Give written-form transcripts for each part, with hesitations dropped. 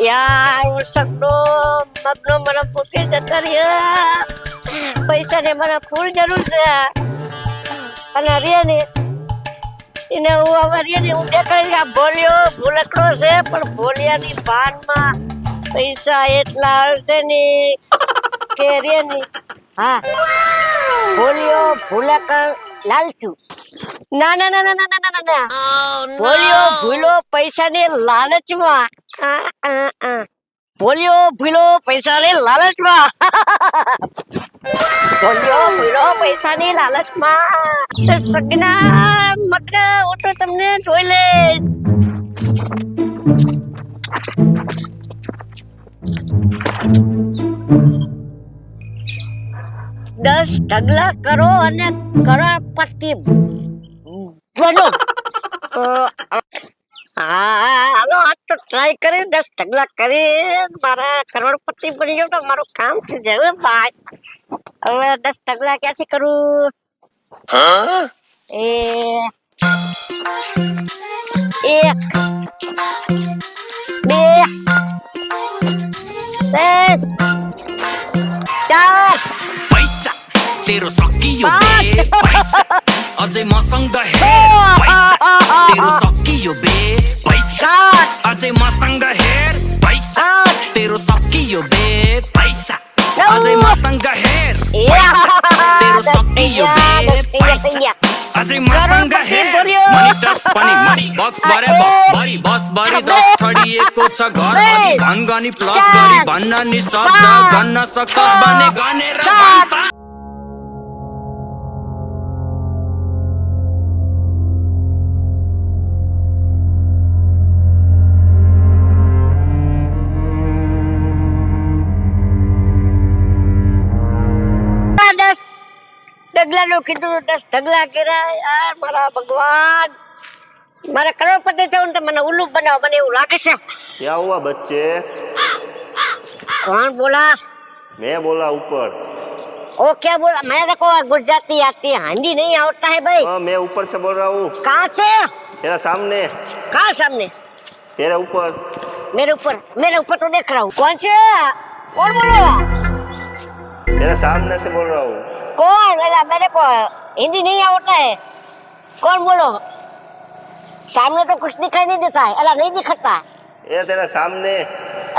યાર સગનો મગનો મને પોતે જતા રહ્યા પૈસા ને મને ફૂલ જરૂર છે અને રે ને એને હું હવે રે ને હું દેખાડી બોલ્યો ભૂલકડો છે પણ બોલિયાની ભાનમાં પૈસા એટલા આવશે ને કે રે ને હા બોલ્યો ભૂલકડ લાલચુ ના ના ના ના ના ના ના ના બોલ્યો ભૂલો પૈસાની લાલચમાં બોલ્યો ભૂલો પૈસાની લાલચમાં બોલ્યો ભૂલો પૈસાની લાલચમાં સગના મગના હું તો તમને જોઈ લઈશ દસ ઢગલા કરો અને કરોડપતિ બનો હાલો આજ તો ટ્રાય કરી 10 ઢગલા કરી મારા કરોડપતિ બની ગયો તો મારું કામ થઈ જાય ભાઈ હવે 10 ઢગલા ક્યાંથી કરું એક બે ત્રણ ચાર पैसा तेरो सकियो बे पैसा अझै मसँग हेर पैसा तेरो सकियो बे पैसा अझै मसँग हेर पैसा तेरो सकियो बे पैसा अझै मसँग हेर तेरो सकियो बे पैसा अझै मसँग हेर मनी टक्स पनि मनी बक्स भरे बक्स भरी बस भरी 10 छडिएको छ घर भरि धन गनी प्लस गरी भन्न नि शब्द गन्न सक्छस् भने गनेर भन्छ ઢગલા નું કીધું 10 ઢગલા કર્યા યાર મારા ભગવાન મારા કરોડપતિ થયું તો મને ઉલ્લુ બનાવ મને એવું લાગે છે क्या हुआ बच्चे? कौन बोला मैं बोला ऊपर। ओ क्या बोला मैं को गुजराती आती है हिंदी नहीं आता है भाई हाँ मैं ऊपर से बोल रहा हूँ। कहाँ से तेरा सामने। कहाँ सामने तेरे ऊपर। मेरे ऊपर तो देख रहा हूँ कौन से कौन बोलो तेरे सामने से बोल रहा हूँ। कौन बोला मेरे को हिंदी नहीं आता है कौन बोलो सामने तो कुछ दिखाई नहीं देता है अला नहीं दिखता ये तेरा सामने।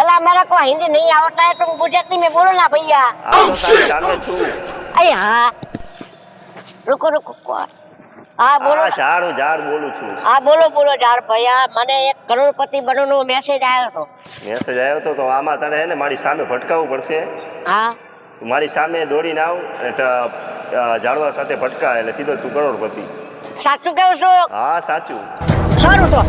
अला मेरे को हिंदी नहीं आता है तुम गुजराती में बोलो ना भैया तो तेरे सामने छू। अरे हाँ रुको रुको कौन हाँ बोलो हाँ झाड़ बोलू छू। हाँ बोलो बोलो झाड़ भैया મને 1 કરોડપતિ બનવાનો મેસેજ આવ્યો હતો મેસેજ આવ્યો તો આમાં તારે હે ને મારી સામે ભટકાવવું પડશે। હા મારી સામે દોડીને આવ એટલે ઝાડવા સાથે ભટકા એટલે સીધો તું કરોડપતિ। સાચું કહું છું હા સાચું। સારું તો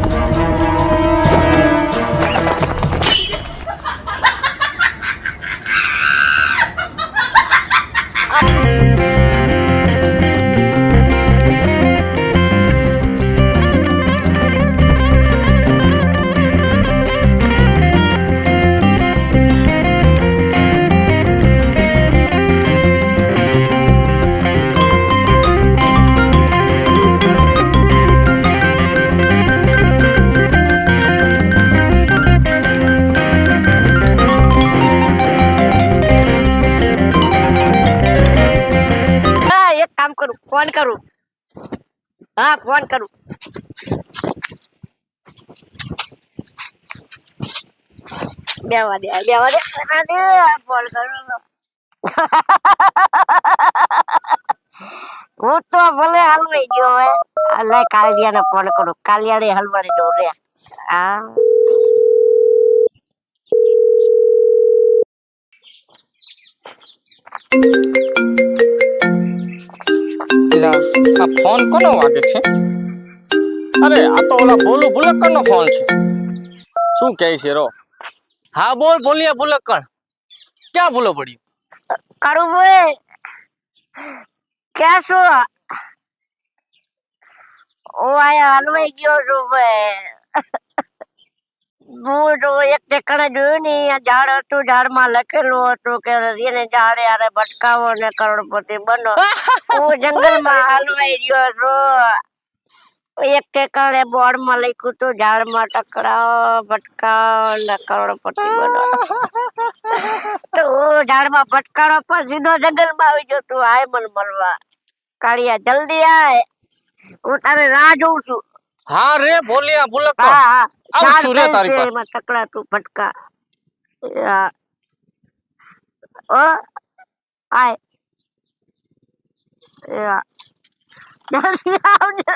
फोन करूं हाँ फोन करूं बेवा दे फोन करूं वो तो भले हलवाई जो है अल्लाह कालिया ने फोन करूं कालिया ने हलवाई जो रे हाँ આ ફોન કોનો વાગે છે? અરે આ તો ઓલા બોલું ભૂલક્કડનો ફોન છે। શું કહે છે રો? હા બોલ બોલિયા ભૂલક્કડ ક્યાં ભૂલો પડી? करूं भाई क्या सो ओ आया हलवाई गयो जो भाई હું જો એક ઠેકાણે જોયું ને ઝાડ હતું ઝાડમાં લખેલું હતું કે એને ઝાડે યારે ભટકાવો ને કરોડપતિ બનો હું જંગલમાં હલવાઈ ગયો છું એક ઠેકાણે બોર્ડમાં લખ્યું હતું ઝાડમાં ટકરાવ ભટકાવ ને કરોડપતિ બનો. તો હું ઝાડમાં ભટકાણો પણ સીધો જંગલમાં આવી ગયો. તું આય મન મળવા. કાળિયા જલ્દી આય, હું તારે રાહ જોઉં છું. હા રે બોલિયા ભૂલક હા હા આવું છું રે તારી પાસે. એમાં ટકરા તું ભટકા. હા. ઓ આય. યા. જલ્દી આવજે.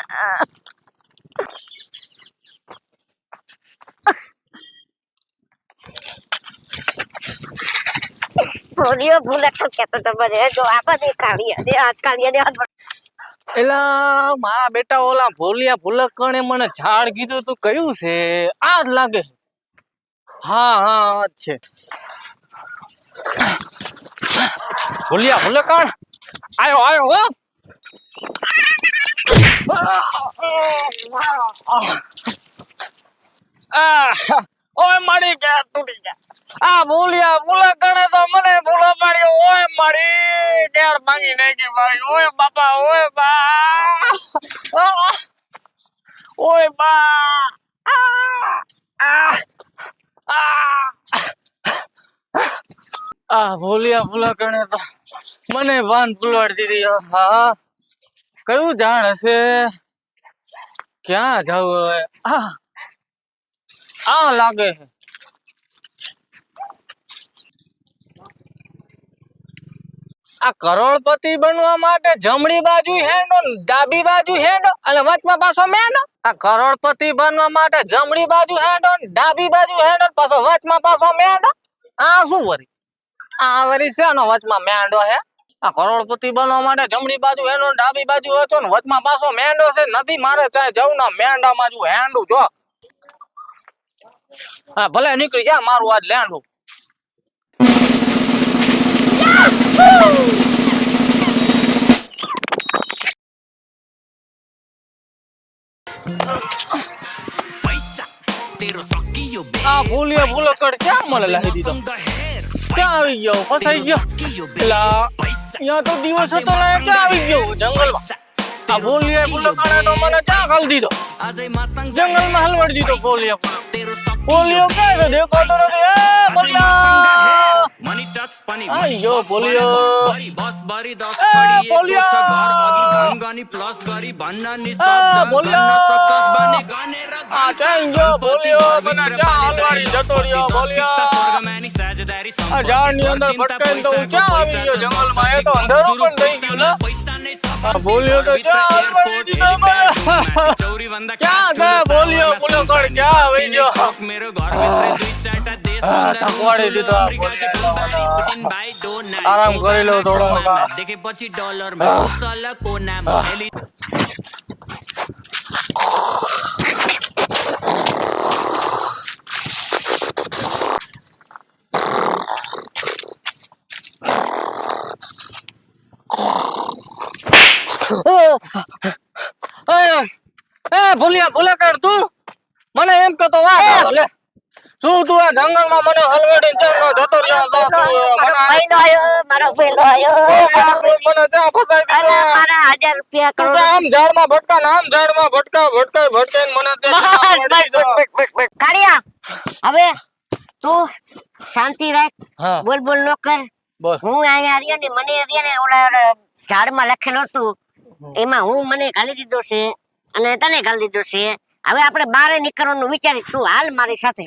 બોલ્યો ભૂલે તો કેતો તો મને જો આ બધી કાળિયા એલા મારા બેટા ઓલા ભોલિયા ભૂલકણે મને ઝાડ કીધું તું કયું છે? આ જ લાગે. હા હા આ જ છે. ભોલિયા ભૂલકણ આયો આયો હો. ઓય મારી કે તૂટી ગયા. આ ભોલિયા ભૂલકણે તો મને ભૂલો પાડ્યો. ઓય મારી કેર માંગી નાખી મારી. ઓય બાપા ઓય બા. ઓય બા. આ ભોલિયા ભૂલકણે તો મને ભાન ભૂલવાડી દીધી. હા કયું ઝાડ હશે? ક્યાં જવું હવે? આ લાગે છે. આ કરોડપતિ બનવા માટે જમણી બાજુ હેંડો ડાબી બાજુ હેંડો અને વચમાં પાછો મેંડો. આ કરોડપતિ બનવા માટે જમણી બાજુ હેંડો ડાબી બાજુ હેંડો પાછો વચમાં પાછો મેંડો. આ શું વરી? આ વરી છે નો વચમાં મેંડો હે? આ કરોડપતિ બનવા માટે જમણી બાજુ હેંડો ડાબી બાજુ હતો ને વચમાં પાછો મેંડો છે. નથી મારે ચાહે જવું ના મેંડામાં જ હેંડું જો. હા ભલે નીકળી જા મારું આજ લેંડું. આ ભૂલિયા ભૂલકડ ક્યાં મને લાવી દીધો? ક્યાં આવી ગયો? ફસાઈ ગયો. એલા અહીંયા તો દિવસ હતો ને ક્યાં આવી ગયો? જંગલમાં. આ ભૂલિયા ભૂલકડે તો મને ક્યાં ઘાલી દીધો? જંગલમાં હલવાડી દીધો. ભૂલિયો ક્યાં છે? દેખાતો નથી. એ ભૂલિયા આયો ભૂલિયો. એ ભૂલિયો. આ ચાઈ ગયો ભૂલિયો. મને ક્યાં હલવાડી જતો રહ્યો ભૂલિયા. આ ઝાડની અંદર ભટકાઈને તો હું ક્યાં આવી ગયો જંગલમાં? એ તો અંધારું પણ થઈ ગયું ને. આ ભૂલિયો તો ક્યાં હલવાડી દીધો મને. ક્યાં છે ભૂલિયો ભૂલકડ? ક્યાં આવી ગયો? થકવાડી દીધો. આરામ કરી લો થોડો. ભૂલિયા ભૂલકડ તું મને એમ કહેતો વાત લે. શું તું આ જંગલમાં મને હલવાડીને ચાલનો જતો રહ્યો છો? મારો પેલો આયો મને ત્યાં ફસાઈ દીધો. મારા 1000 રૂપિયા તું તો આમ ઝાડમાં ભટકા ને આમ ઝાડમાં ભટકાઈને મને કાળિયા હવે તું શાંતિ રાખ. હા બોલ બોલ નો કર. બોલ. હું અહીંયા રહ્યો ને મને રહ્યા ને ઓલા ઝાડમાં લખેલું હતું એમાં હું મને ગાલી દીધો છે અને તને ગાલી દીધો છે. હવે આપણે બહાર નીકળવાનું વિચારીશું. હાલ મારી સાથે.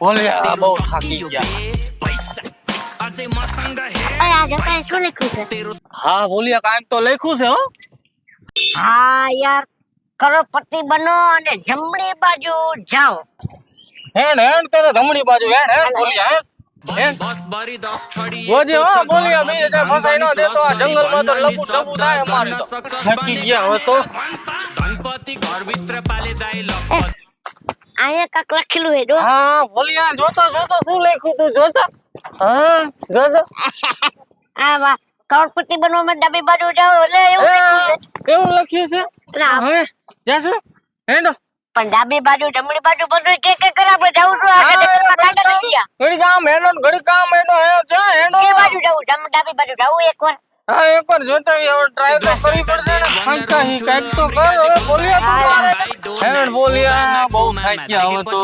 ભૂલિયા બહુ થાકી ગયા. આજે કઈ શું લખ્યું છે? હા ભૂલિયા કાંઈક તો લખ્યું છે હો. હા યાર કરોડપતિ બનો અને જમણી બાજુ જાઓ. હેણ તારે જમણી બાજુ હેણ ભૂલિયા ગોજે હો ભૂલિયા બે જે ફસાઈ ન દેતો. આ જંગલમાં તો લપુ લપુ થાય અમારે તો. થાકી ગયા હવે તો. અહીંયા કાક લખેલું હે જો. હા ભૂલિયા જોતો શું લખ્યું તું જોતો? હા જોતો. આ વાહ કરોડપતિ બનવામાં ડાબી બાજુ જાઓ. લે એવું એવું લખ્યું છે. ના હવે જાશું હેંડો પણ ડાબી બાજુ જમણી બાજુ બધું કે કરે આપણે જવું છું આગળ દેશમાં કાંડા થઈ ગયા ઘડી કામ હેડો ને ઘડી કામ હેડો હે જા હેડો કે બાજુ જવું ડાબી બાજુ જવું એકવાર હા એકવાર જોતા હવે ટ્રાય તો કરવી પડશે ને કાંઈક તો કર હવે બોલિયા તું મારે હેડ બોલિયા બહુ થાક્યા હવે તો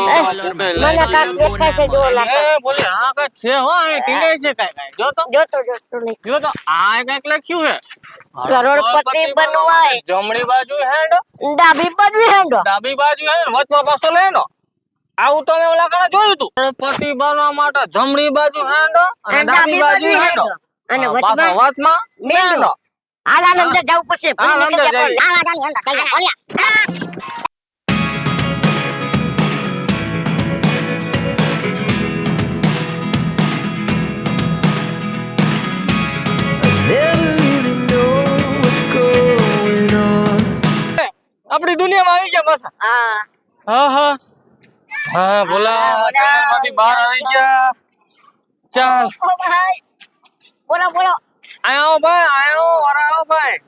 મને કાંક દેખાય છે જો લાગે બોલિયા હા કાંઈક છે હો એ ટીંગાય છે કાંઈક જોતો નહીં જોતો આ કાંઈક લખ્યું છે કરોડપતિ બનવાય જમણી બાજુ હેડો ડાબી બાજુ હેંડો ડાબી બાજુ હે ને વચમાં પાછો લેનો આવું તો મેં ઓલા કણે જોયું તું કરોડપતિ બનવા માટે જમણી બાજુ હેડો અને ડાબી બાજુ હેડો અને પાછો વચમાં મેંડો હાલ અંદર જવું પડશે હાલ અંદર જઈએ. Never really know what's going on. આપણી દુનિયામાં આવી ગયા પાછા હા હા હા હા બોલા જંગલમાંથી બહાર આવી ગયા ચાલ ઓ ભાઈ બોલો આયો ભાઈ આયો વરાયો ભાઈ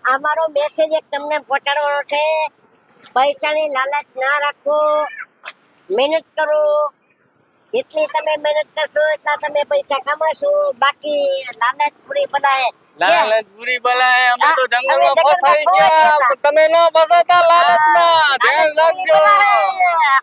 અમારો મેસેજ એક તમને પહોંચાડવાનો છે પૈસાની લાલચ ના રાખો મહેનત કરો જેટલી તમે મહેનત કરશો એટલા તમે પૈસા કમાશો બાકી લાલચ પૂરી બનાય લાલચ બુરી બલાય અમે તો અમે જંગલમાં જંગલમાં ફસાઈ ખોવાઈ ગયા ગયા હતા. તમે ન ફસાતા લાલચમાં ધ્યાન રાખજો લાલચ પૂરી બનાય.